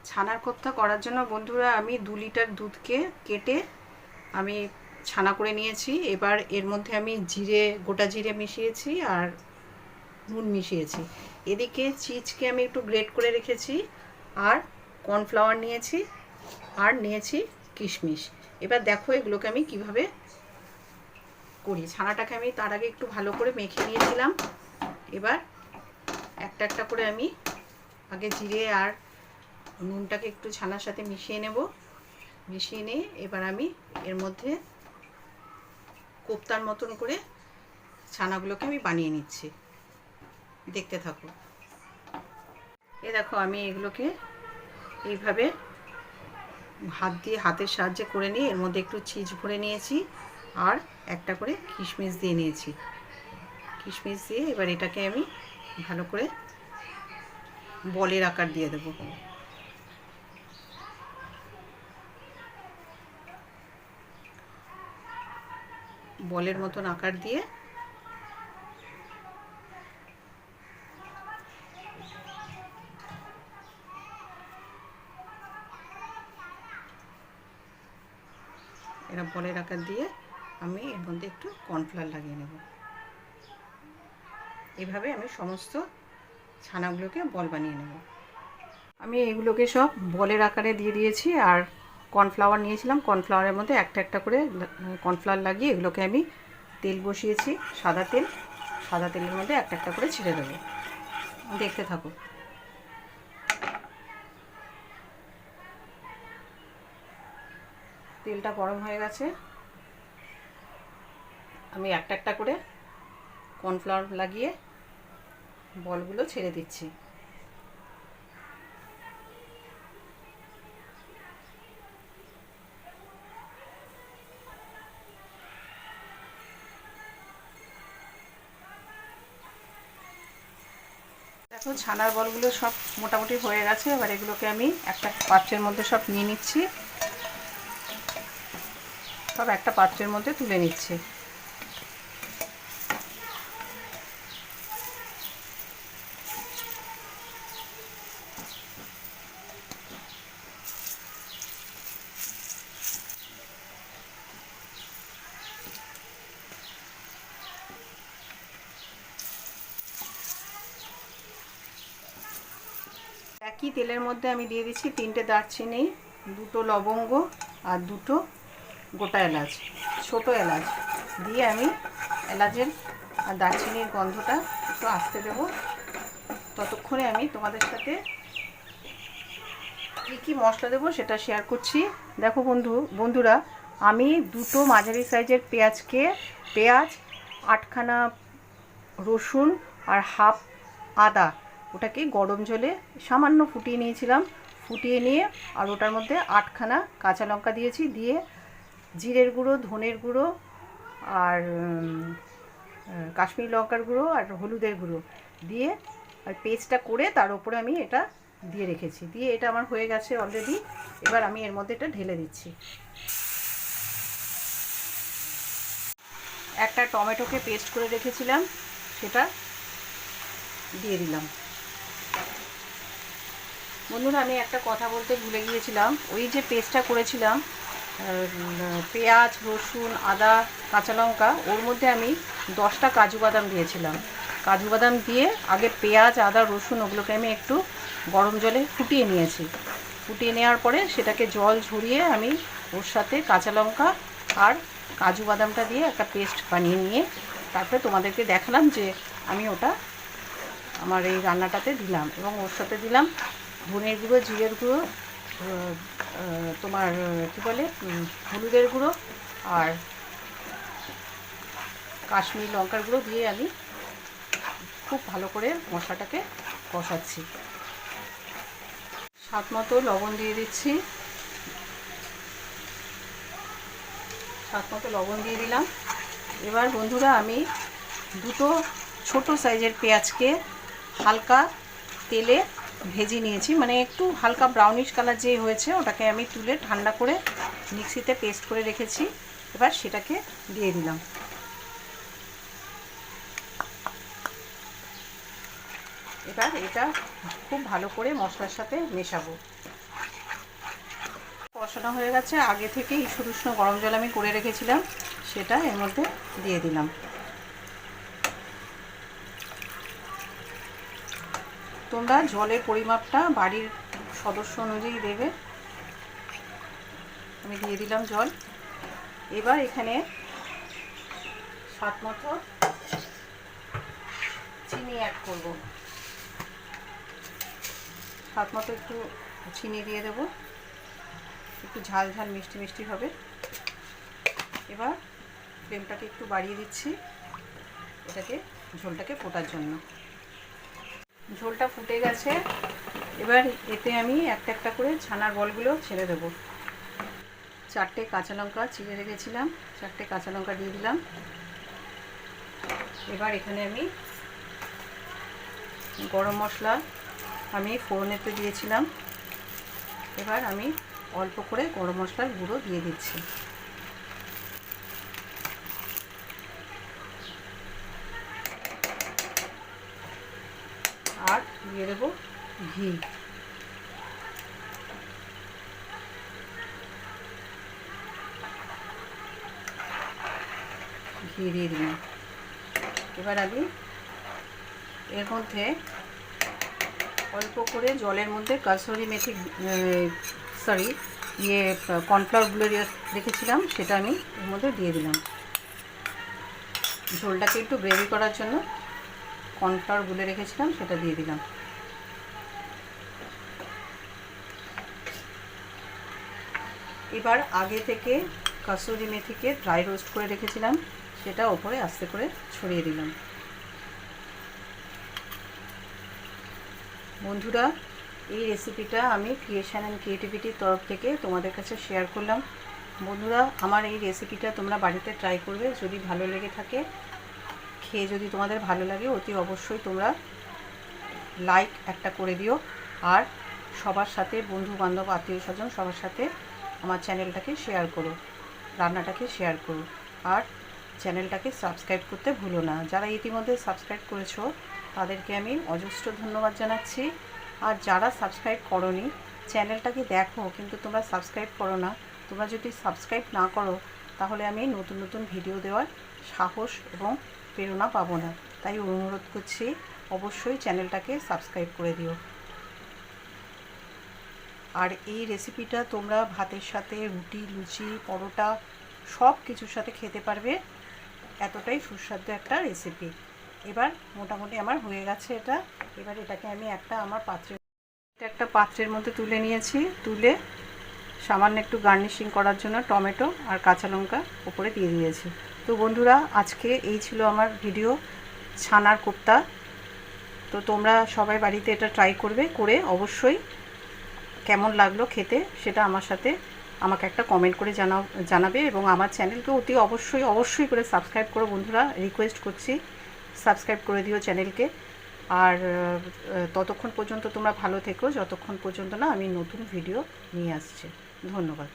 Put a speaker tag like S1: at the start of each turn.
S1: ছানার কোপ্তা করার জন্য বন্ধুরা আমি 2 লিটার দুধকে কেটে আমি ছানা করে নিয়েছি। এবার এর মধ্যে আমি গোটা জিরে মিশিয়েছি আর নুন মিশিয়েছি। এদিকে চিজকে আমি একটু গ্রেট করে রেখেছি আর কর্নফ্লাওয়ার নিয়েছি আর নিয়েছি কিশমিশ। এবার দেখো এগুলোকে আমি কিভাবে করি। ছানাটাকে আমি তার আগে একটু ভালো করে মেখে নিয়েছিলাম। এবার একটা একটা করে আমি আগে জিরে আর নুনটাকে একটু ছানার সাথে মিশিয়ে নেব। মিশিয়ে নিয়ে এবার আমি এর মধ্যে কোপ্তার মতন করে ছানাগুলোকে আমি বানিয়ে নিচ্ছি। দেখতে থাকো। এ দেখো আমি এগুলোকে এইভাবে হাতের সাহায্যে করে নিয়ে এর মধ্যে একটু চিজ ভরে নিয়েছি আর একটা করে কিশমিশ দিয়ে নিয়েছি। কিশমিশ দিয়ে এবার এটাকে আমি ভালো করে বলের আকার দিয়ে দেবো। বলের মতন আকার দিয়ে এরা বলের আকার দিয়ে আমি এর মধ্যে একটু কর্নফ্লাওয়ার লাগিয়ে নেব। এভাবে আমি সমস্ত ছানাগুলোকে বল বানিয়ে নেব। আমি এগুলোকে সব বলের আকারে দিয়ে দিয়েছি আর কর্নফ্লাওয়ার নিয়েছিলাম। কর্নফ্লাওয়ারের মধ্যে একটা একটা করে কর্নফ্লাওয়ার লাগিয়ে এগুলোকে আমি তেল বসিয়েছি, সাদা তেল। সাদা তেলের মধ্যে একটা একটা করে ছেড়ে দেবো। দেখতে থাকো। তেলটা গরম হয়ে গেছে। আমি একটা একটা করে কর্নফ্লাওয়ার লাগিয়ে বলগুলো ছেড়ে দিচ্ছি। দেখো ছানার বলগুলো সব মোটামুটি হয়ে গেছে। এবার এগুলোকে আমি একটা পাত্রের মধ্যে সব নিয়ে নিচ্ছি। সব একটা পাত্রের মধ্যে তুলে নিচ্ছি। একই তেলের মধ্যে আমি দিয়ে দিচ্ছি 3টে দারচিনি, 2টো লবঙ্গ আর 2টো গোটা এলাচ, ছোটো এলাচ দিয়ে আমি এলাচের আর দারচিনির গন্ধটা একটু আসতে দেবো। ততক্ষণে আমি তোমাদের সাথে কী মশলা দেবো সেটা শেয়ার করছি। দেখো বন্ধুরা আমি 2টো মাঝারি সাইজের পেঁয়াজ, 8খানা রসুন আর হাফ আদা ওটাকে গরম জলে সামান্য ফুটিয়ে নিয়েছিলাম। ফুটিয়ে নিয়ে আর ওটার মধ্যে 8খানা কাঁচা লঙ্কা দিয়েছি। দিয়ে জিরের গুঁড়ো, ধনের গুঁড়ো আর কাশ্মীরি লঙ্কার গুঁড়ো আর হলুদের গুঁড়ো দিয়ে আর পেস্টটা করে তার উপরে আমি এটা দিয়ে রেখেছি। দিয়ে এটা আমার হয়ে গেছে অলরেডি। এবার আমি এর মধ্যে এটা ঢেলে দিচ্ছি। একটা টমেটোকে পেস্ট করে রেখেছিলাম, সেটা দিয়ে দিলাম। বন্ধুরা আমি একটা কথা বলতে ভুলে গিয়েছিলাম। ওই যে পেস্টটা করেছিলাম পেঁয়াজ, রসুন, আদা, কাঁচা লঙ্কা, ওর মধ্যে আমি 10টা কাজু বাদাম দিয়েছিলাম। কাজু বাদাম দিয়ে আগে পেঁয়াজ, আদা, রসুন ওগুলোকে আমি একটু গরম জলে ফুটিয়ে নিয়েছি। ফুটিয়ে নেওয়ার পরে সেটাকে জল ঝরিয়ে আমি ওর সাথে কাঁচা লঙ্কা আর কাজু বাদামটা দিয়ে একটা পেস্ট বানিয়ে নিয়ে তারপরে তোমাদেরকে দেখালাম যে আমি ওটা আমার এই রান্নাটাতে দিলাম। এবং ওর সাথে দিলাম ধনের গুঁড়ো, জিরের গুঁড়ো, তোমার কী বলে হলুদের গুঁড়ো আর কাশ্মীরি লঙ্কার গুঁড়ো দিয়ে আমি খুব ভালো করে মশলাটাকে কষাচ্ছি। স্বাদ মতো লবণ দিয়ে দিচ্ছি। স্বাদ মতো লবণ দিয়ে দিলাম। এবার বন্ধুরা আমি 2টো ছোটো সাইজের পেঁয়াজকে হালকা তেলে ভেজে নিয়েছি, মানে একটু হালকা ব্রাউনিশ কালার যে হয়েছে ওটাকে আমি তুলে ঠান্ডা করে মিক্সিতে পেস্ট করে রেখেছি। এবার সেটাকে দিয়ে দিলাম। এবার এটা খুব ভালো করে মশলার সাথে মেশাবো। বসানো হয়ে গেছে। আগে থেকেই ঈষৎ উষ্ণ গরম জল আমি করে রেখেছিলাম, সেটা এর মধ্যে দিয়ে দিলাম। তোমরা জলের পরিমাপটা বাড়ির সদস্য অনুযায়ী দেবে। আমি দিয়ে দিলাম জল। এবার এখানে স্বাদ মতো চিনি অ্যাড করব। স্বাদ মতো একটু চিনি দিয়ে দেব, একটু ঝাল ঝাল মিষ্টি মিষ্টি হবে। এবার ফ্লেমটাকে একটু বাড়িয়ে দিচ্ছি ঝোলটাকে ফোটার জন্য। ঝোলটা ফুটে গেছে। এবার এতে আমি একটা একটা করে ছানার বলগুলো ছেড়ে দেবো। 4টে কাঁচা লঙ্কা চিড়ে রেখেছিলাম, 4টে কাঁচা লঙ্কা দিয়ে দিলাম। এবার এখানে আমি গরম মশলা আমি ফোড়নেতে দিয়েছিলাম। এবার আমি অল্প করে গরম মশলার গুঁড়ো দিয়ে দিচ্ছি। আর দিয়ে দেবো ঘি। ঘি দিয়ে দিলাম। এবার আমি এর মধ্যে অল্প করে জলের মধ্যে কাসুরি মেথি কর্নফ্লাওয়ার গুলো রেখেছিলাম, সেটা আমি এর মধ্যে দিয়ে দিলাম। ঝোলটাকে একটু গ্রেভি করার জন্য কর্নফ্লাওয়ার গুলে রেখেছিলাম, সেটা দিয়ে দিলাম। এবার আগে থেকে কাসুরি মেথিকে ড্রাই রোস্ট করে রেখেছিলাম, সেটা ওপরে আস্তে করে ছড়িয়ে দিলাম। বন্ধুরা, এই রেসিপিটা আমি ক্রিয়েশন অ্যান্ড ক্রিয়েটিভিটির তরফ থেকে তোমাদের কাছে শেয়ার করলাম। বন্ধুরা, আমার এই রেসিপিটা তোমরা বাড়িতে ট্রাই করবে। যদি ভালো লেগে থাকে, খেয়ে যদি তোমাদের ভালো লাগে, অতি অবশ্যই তোমরা লাইক একটা করে দিও। আর সবার সাথে, বন্ধু বান্ধব আত্মীয় স্বজন সবার সাথে আমার চ্যানেলটাকে শেয়ার করো, রান্নাটাকে শেয়ার করো। আর চ্যানেলটাকে সাবস্ক্রাইব করতে ভুলো না। যারা ইতিমধ্যে সাবস্ক্রাইব করেছো তাদেরকে আমি অজস্র ধন্যবাদ জানাচ্ছি। আর যারা সাবস্ক্রাইব করোনি, চ্যানেলটাকে দেখো কিন্তু তোমরা সাবস্ক্রাইব করো না। তোমরা যদি সাবস্ক্রাইব না করো তাহলে আমি নতুন নতুন ভিডিও দেওয়ার সাহস এবং প্রেরণা পাবো না। তাই অনুরোধ করছি, অবশ্যই চ্যানেলটাকে সাবস্ক্রাইব করে দিও। আর এই রেসিপিটা তোমরা ভাতের সাথে, রুটি, লুচি, পরোটা সব কিছুর সাথে খেতে পারবে। এতটাই সুস্বাদু একটা রেসিপি। এবার মোটামুটি আমার হয়ে গেছে এটা। এবার এটাকে আমি একটা পাত্রের মধ্যে তুলে নিয়েছি। তুলে সামান্য একটু গার্নিশিং করার জন্য টমেটো আর কাঁচা লঙ্কা উপরে দিয়ে দিয়েছি। তো বন্ধুরা, আজকে এই ছিল আমার ভিডিও, ছানার কোপ্তা। তো তোমরা সবাই বাড়িতে এটা ট্রাই করবে, করে অবশ্যই কেমন লাগলো খেতে সেটা আমাকে একটা কমেন্ট করে জানাবে। এবং আমার চ্যানেলকে অতি অবশ্যই করে সাবস্ক্রাইব করো বন্ধুরা, রিকোয়েস্ট করছি, সাবস্ক্রাইব করে দিও চ্যানেলকে। আর ততক্ষণ পর্যন্ত তোমরা ভালো থেকো, যতক্ষণ পর্যন্ত না আমি নতুন ভিডিও নিয়ে আসছি। ধন্যবাদ।